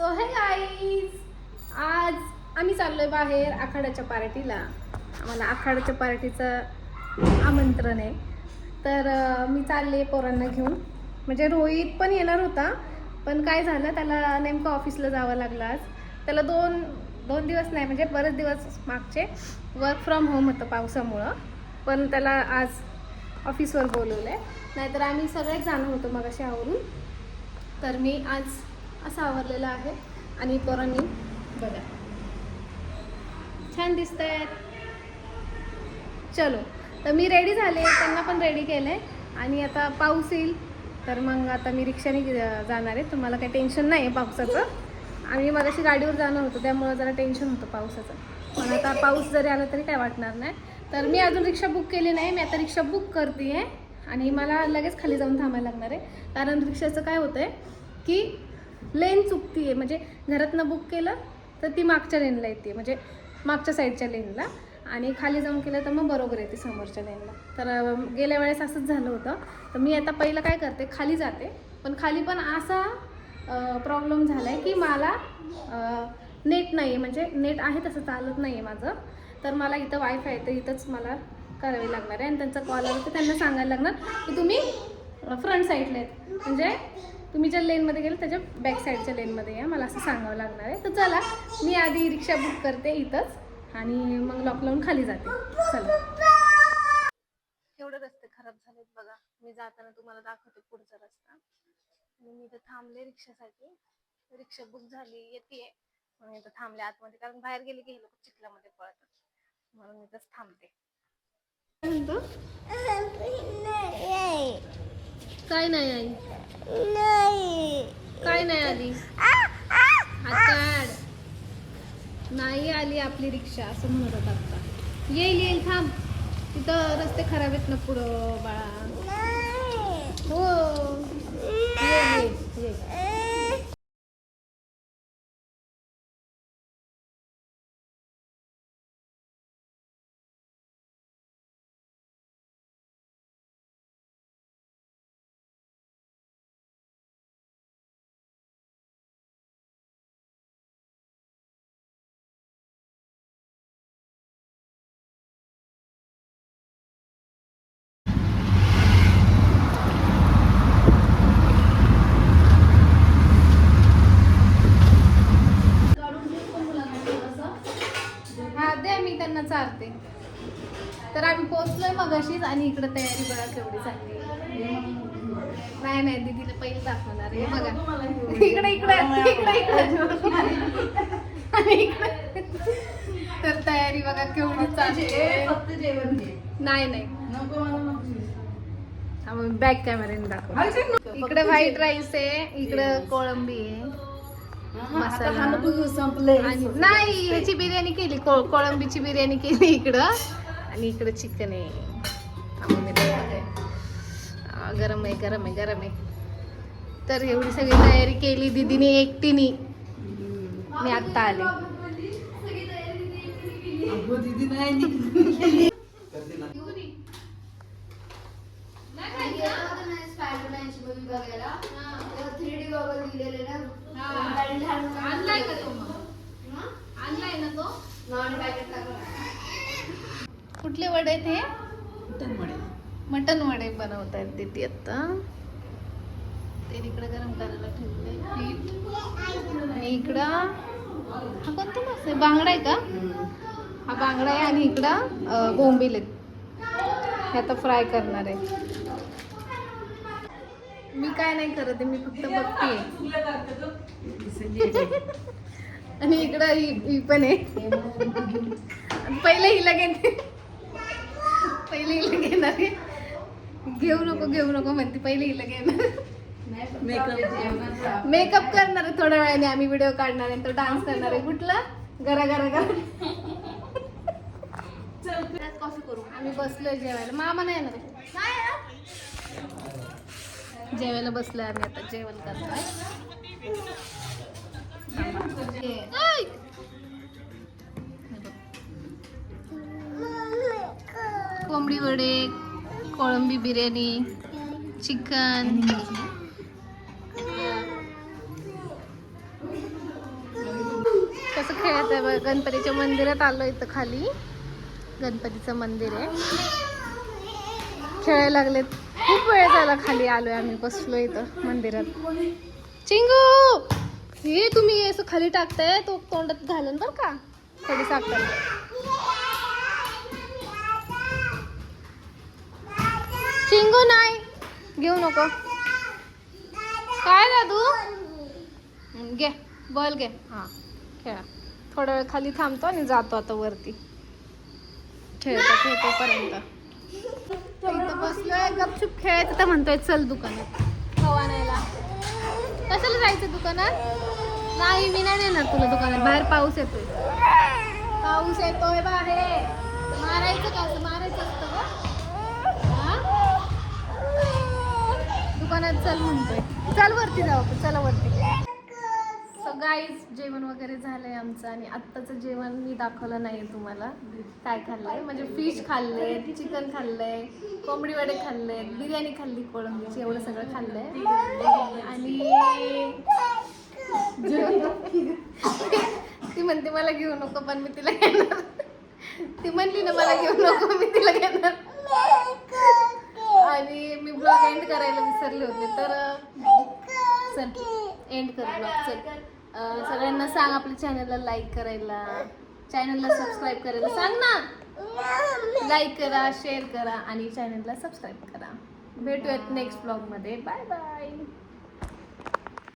So हे guys, आज आम्ही चाललोय बाहेर आखाड्याच्या पार्टीला. आम्हाला आखाड्याच्या पार्टीचं आमंत्रण आहे. तर मी चालले पोरांना घेऊन. म्हणजे रोहित पण येणार होता, पण काय झालं, त्याला नेमकं ऑफिसला जावं लागलं आज. त्याला दोन दिवस नाही, म्हणजे बरेच दिवस मागचे वर्क फ्रॉम होम होतं पावसामुळं, पण त्याला आज ऑफिसवर बोलवलं आहे. नाहीतर आम्ही सगळेच जाणं होतो मगाशी आवरून. तर मी आज असं आवरलेलं आहे आणि पोरांनी बघा छान दिसत आहेत. चलो, तर मी रेडी झाले, त्यांना पण रेडी केलं आहे. आणि आता पाऊस येईल तर मग आता मी रिक्षाने जाणार आहे. तुम्हाला काही टेन्शन नाही आहे पावसाचं. आम्ही मगाशी गाडीवर जाणार होतो, त्यामुळं जरा टेन्शन होतं पावसाचं. पण आता पाऊस जरी आला तरी काय वाटणार नाही. तर मी अजून रिक्षा बुक केली नाही. मी आता रिक्षा बुक करते आहे आणि मला लगेच खाली जाऊन थांबायला लागणार आहे. कारण रिक्षाचं काय होतं आहे की लेन चुकती आहे. म्हणजे घरातनं बुक केलं तर ती मागच्या लेनला येते, म्हणजे मागच्या साईडच्या लेनला, आणि खाली जाऊन केलं तर मग बरोबर येते समोरच्या लेनला. तर गेल्या वेळेस असंच झालं होतं. तर मी आता पहिलं काय करते, खाली जाते. पण खाली पण असा प्रॉब्लेम झाला आहे की मला नेट नाही आहे. म्हणजे नेट आहे तसं चालत नाही आहे माझं. तर मला इथं वायफाय आहे, तर इथंच मला करावी लागणार आहे. आणि त्यांचा कॉल आला तर त्यांना सांगायला लागणार की तुम्ही फ्रंट साईडला आहेत, म्हणजे तुम्ही ज्या लेनमध्ये गेलं त्याच्या बॅक साईडच्या लेनमध्ये या, मला असं सांगावं लागणार आहे. तर चला, मी आधी रिक्षा बुक करते इथंच आणि मग लॉक लावून खाली जाते. चला. एवढे रस्ते खराब झालेत बघा. मी जाताना तुम्हाला दाखवते पुढचा रस्ता. मी इथं थांबले रिक्षासाठी. रिक्षा बुक झाली, येते. मग इथं थांबले आतमध्ये, कारण बाहेर गेले की हे लोक चिखलामध्ये पळतात, म्हणून इथंच थांबते. काय नाही आई, काय नाही आली, नाही आली आपली रिक्षा, असं म्हणत होता आता. येईल थांब, तिथं रस्ते खराब आहेत ना पुढं बाळा. हो, ये. मी त्यांना चारते. तर आम्ही पोहोचलोय मगाशीच आणि इकडे तयारी बघा केवढी चालली. नाही दीदीला पहिले दाखवणार आहे बघा. इकडे तर तयारी बघा केवढी चालली. फक्त जेवण नाही बॅक कॅमेऱ्याने दाखव. इकडे व्हाईट राईस आहे, इकडे कोळंबी आहे, मसाला नाही, ह्याची बिर्याणी केली, कोळंबीची बिर्याणी केली इकडं, आणि इकडं चिकन आहे. गरम आहे. तर एवढी सगळी तयारी केली दीदीने एकटीने. मी आत्ता आले. कुठले वडे आहेत हे? मटन वडे बनवत आहेत दीदी आता. ते इकडे गरम करायला ठेवलंय पीठ, आणि इकडं हा कोणता मासा आहे, बांगडा आहे का? हा बांगडा आहे, आणि इकडं बोंबील आहेत, हे आता फ्राय करणार आहे. मी काय नाही करत आहे, मी फक्त बघते. आणि इकडं ही पण आहे. पहिले हिला घेणार आहे. घेऊ नको म्हणते. पहिले हिला घेणार. मेकअप करणार आहे थोड्या वेळाने. आम्ही व्हिडिओ काढणार आहे, तो डान्स करणार आहे. कुठला गरा कॉफी करू. आम्ही बसलोय जेवायला. मामा नाही येणार जेवायला. बसलोय आम्ही आता, जेवण करतोय. कोंबडी वडे, कोळंबी बिर्याणी, चिकन, कसं खेळत आहे बघ. गणपतीच्या मंदिरात आलो इथं खाली. गणपतीचं मंदिर आहे. खेळायला लागलेत. खूप वेळ झाला खाली आलोय आम्ही. बसलो इथं मंदिरात. चिंगू हे तुम्ही असं खाली टाकताय तो तोंडात घालून बर का थोडी साखर. चिंगू नाही घेऊ नको. काय दादू घे बॉल घे. हा खेळा. थोडा वेळ खाली थांबतो आणि जातो आता वरती खेळतोपर्यंत. इथं बसलोय गपचूप खेळायचं तर म्हणतोय चल दुकानात हवा न्यायला. कशाला जायचं दुकानात? नाही मी नाही नेणार तुला दुकानात. बाहेर पाऊस येतोय. पाऊस येतोय बाहेर. मारायचं का? असं मारायचं असतं का? दुकानात चल म्हणतोय. चल वरती जाऊ आपण. चला वरती. सो गाईज जेवण वगैरे झालंय आमचं. आणि आत्ताचं जेवण मी दाखवलं नाही तुम्हाला काय खाल्लंय. म्हणजे फिश खाल्लंय, चिकन खाल्लंय, कोंबडी वडे खाल्ले, बिर्याणी खाल्ली कोळंबीची. एवढं सगळं खाल्लंय. आणि ती म्हणते मला घेऊ नको पण मी तिला घेणार. ती म्हणली ना मला घेऊ नको मी तिला घेणार. आणि मी ब्लॉग एंड करायला विसरले होते तर चल एंड कर ब्लॉग. चल सगळ्यांना सांग आपल्या चॅनलला लाईक करायला, चॅनलला सबस्क्राईब करायला सांग ना. लाईक करा, शेअर करा आणि चॅनलला सबस्क्राईब करा. भेटूयात नेक्स्ट ब्लॉगमध्ये. Bye bye.